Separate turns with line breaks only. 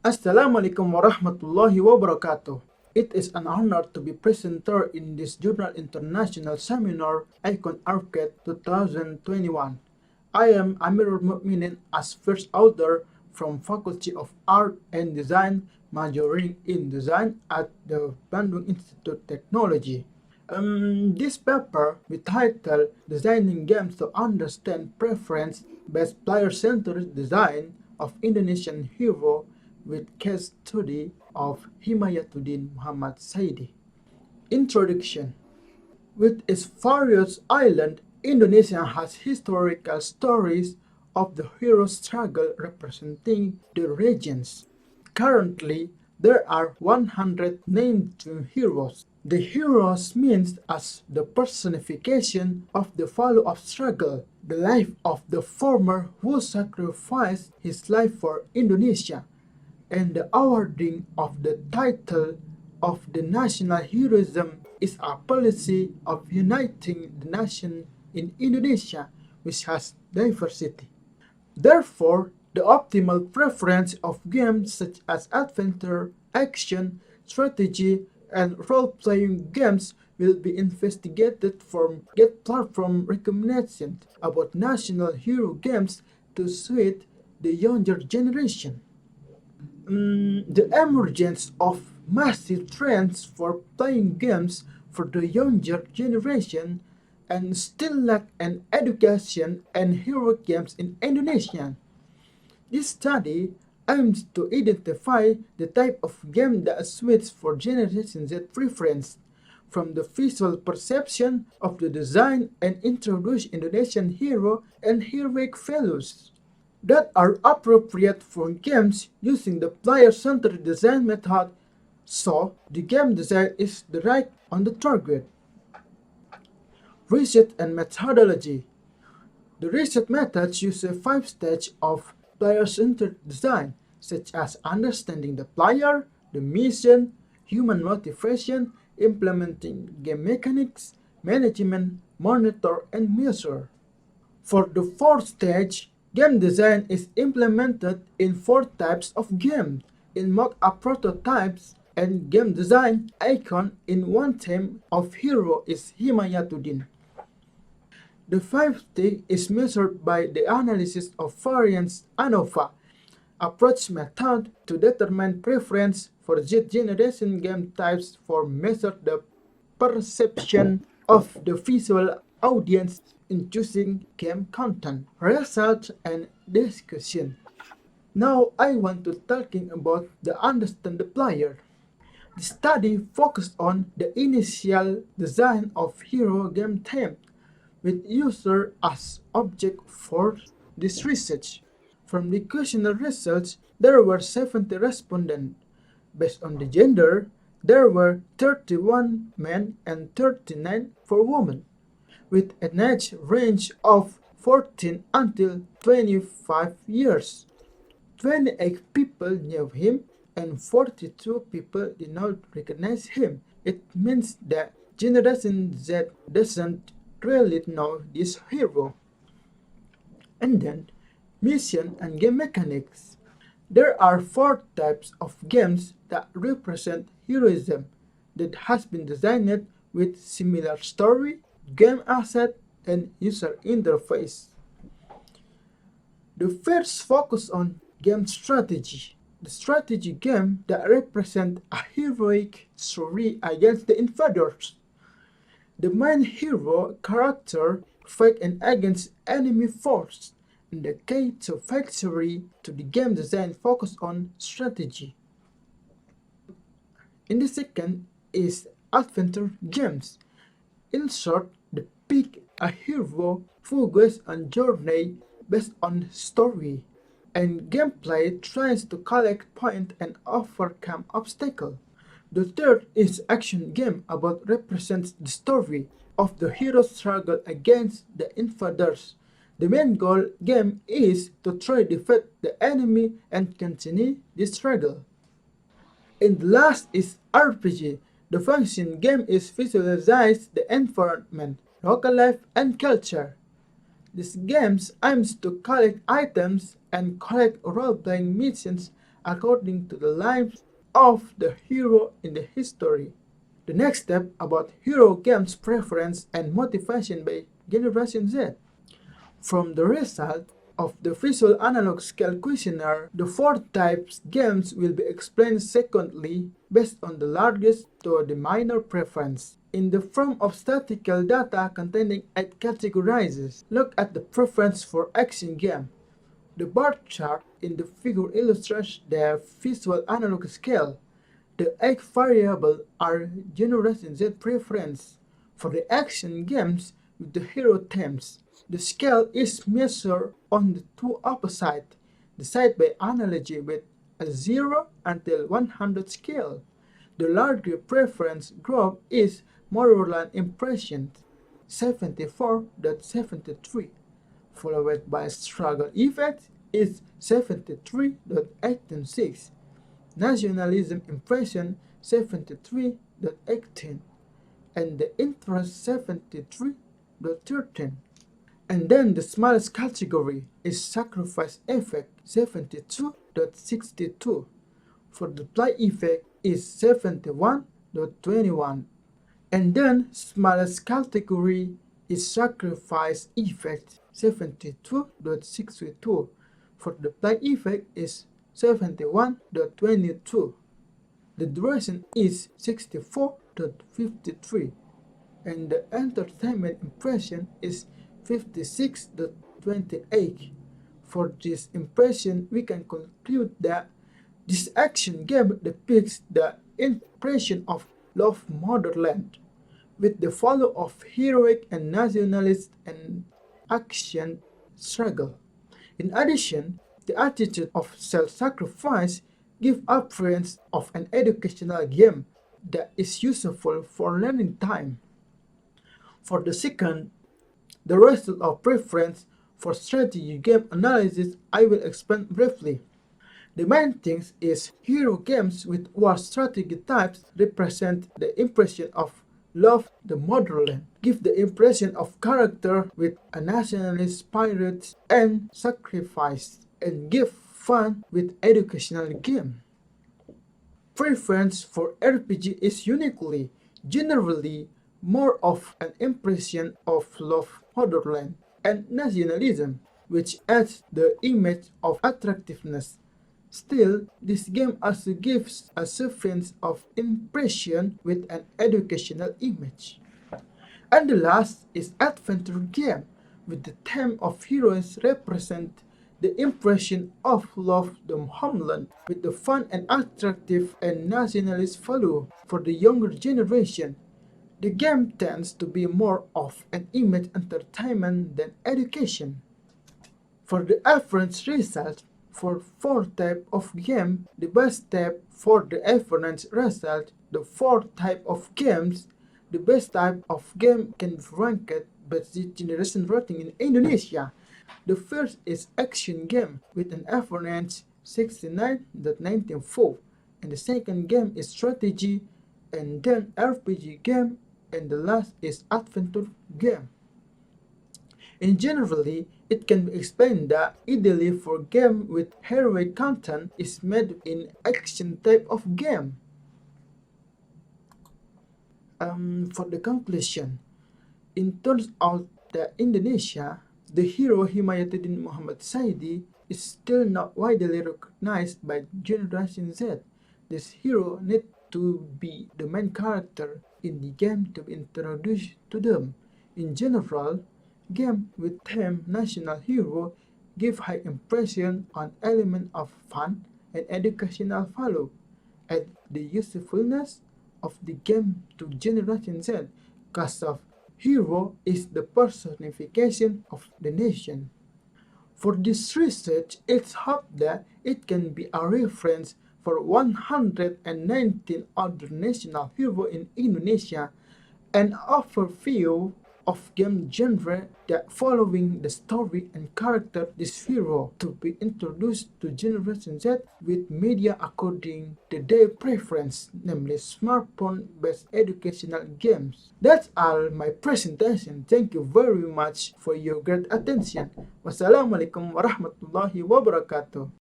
Assalamualaikum warahmatullahi wabarakatuh. It is an honor to be presenter in this Journal International Seminar Icon Arcade 2021. I am Amirul Mukminin as first author from Faculty of Art and Design, majoring in design at the Bandung Institute Technology. This paper, with title Designing Games to Understand Preference-Based Player-Centered Design of Indonesian Hero, with case study of Himayatuddin Muhammad Saidi. Introduction. With its various islands, Indonesia has historical stories of the hero struggle representing the regions. Currently, there are 100 named heroes. The heroes means as the personification of the value of struggle, the life of the farmer who sacrificed his life for Indonesia, and the awarding of the title of the national heroism is a policy of uniting the nation in Indonesia, which has diversity. Therefore, the optimal preference of games such as adventure, action, strategy, and role-playing games will be investigated from get platform recommendations about national hero games to suit the younger generation. The emergence of massive trends for playing games for the younger generation and still lack an education and hero games in Indonesia. This study aims to identify the type of game that suits for Generation Z preference, from the visual perception of the design and introduce Indonesian hero and heroic values that are appropriate for games using the player-centered design method, so the game design is the right on the target. Research and methodology. The research methods use a 5-stage of player-centered design, such as understanding the player, the mission, human motivation, implementing game mechanics, management, monitor, and measure. For the 4th stage, game design is implemented in 4 types of games, in mock-up prototypes, and game design icon in one theme of hero is Himayatuddin. The 5th stage is measured by the analysis of variance ANOVA, approach method to determine preference for Z generation game types for measure the perception of the visual audience in choosing game content, result, and discussion. Now I want to talking about the understand the player. The study focused on the initial design of hero game theme, with user as object for this research. From the questionnaire results, there were 70 respondents. Based on the gender, there were 31 men and 39 for women, with an age range of 14 until 25 years. 28 people knew him and 42 people did not recognize him. It means that Generation Z doesn't really know this hero. And then, mission and game mechanics. There are 4 types of games that represent heroism that has been designed with similar story, game asset, and user interface. The first focus on game strategy. The strategy game that represent a heroic story against the invaders. The main hero character fight against enemy force. In the key to victory to the game design focus on strategy. In the second is adventure games. In short, the pick a hero who goes on journey based on story, and gameplay tries to collect points and overcome obstacles. The third is action game about represents the story of the hero's struggle against the invaders. The main goal game is to try to defeat the enemy and continue the struggle. And the last is RPG. The function game is visualize the environment, local life, and culture. This game aims to collect items and collect role-playing missions according to the lives of the hero in the history. The next step about hero games preference and motivation by Generation Z. From the result of the visual analog scale questionnaire, the four types games will be explained secondly based on the largest to the minor preference. In the form of statistical data containing 8 categories, look at the preference for action game. The bar chart in the figure illustrates the visual analog scale. The 8 variables are Generation Z preference for the action games with the hero themes. The scale is measured on the two opposites, the side by analogy with a 0 until 100 scale. The larger preference group is Motorland Impressions, 74.73, followed by Struggle Effect is 73.86, Nationalism Impression 73.18, and the Interest 73.13. And then the smallest category is Sacrifice Effect 72.62. For the Play Effect is 71.21. And then smallest category is Sacrifice Effect 72.62. For the Play Effect is 71.22. The duration is 64.53. And the Entertainment Impression is 56.28. For this impression, we can conclude that this action game depicts the impression of love motherland, with the follow of heroic and nationalist and action struggle. In addition, the attitude of self-sacrifice gives appearance of an educational game that is useful for learning time. For the second, the result of preference for strategy game analysis I will explain briefly. The main thing is hero games with war strategy types represent the impression of love the motherland, give the impression of character with a nationalist spirit and sacrifice, and give fun with educational game. Preference for RPG is uniquely, generally, more of an impression of love motherland and nationalism, which adds the image of attractiveness. Still, this game also gives a sufficient of impression with an educational image. And the last is adventure game, with the theme of heroes represent the impression of love the homeland, with the fun and attractive and nationalist value for the younger generation. The game tends to be more of an image entertainment than education. For the average result, for 4 types of game, the best type for the average result, the 4 types of games, the best type of game can be ranked by the generation rating in Indonesia. The first is action game with an average 69.94, and the second game is strategy, and then RPG game, and the last is adventure game. In generally, it can be explained that ideally for game with heroic content is made in action type of game. For the conclusion, in terms of the Indonesia, the hero Himayatuddin Muhammad Saidi is still not widely recognized by Generation Z. This hero needs to be the main character in the game to be introduced to them. In general, game with theme national hero give high impression on element of fun and educational value, and the usefulness of the game to Generation Z, cause of hero is the personification of the nation. For this research, it's hoped that it can be a reference for 119 other national heroes in Indonesia, an overview of game genre that following the story and character this hero to be introduced to Generation Z with media according to their preference, namely smartphone-based educational games. That's all my presentation. Thank you very much for your great attention. Wassalamualaikum warahmatullahi wabarakatuh.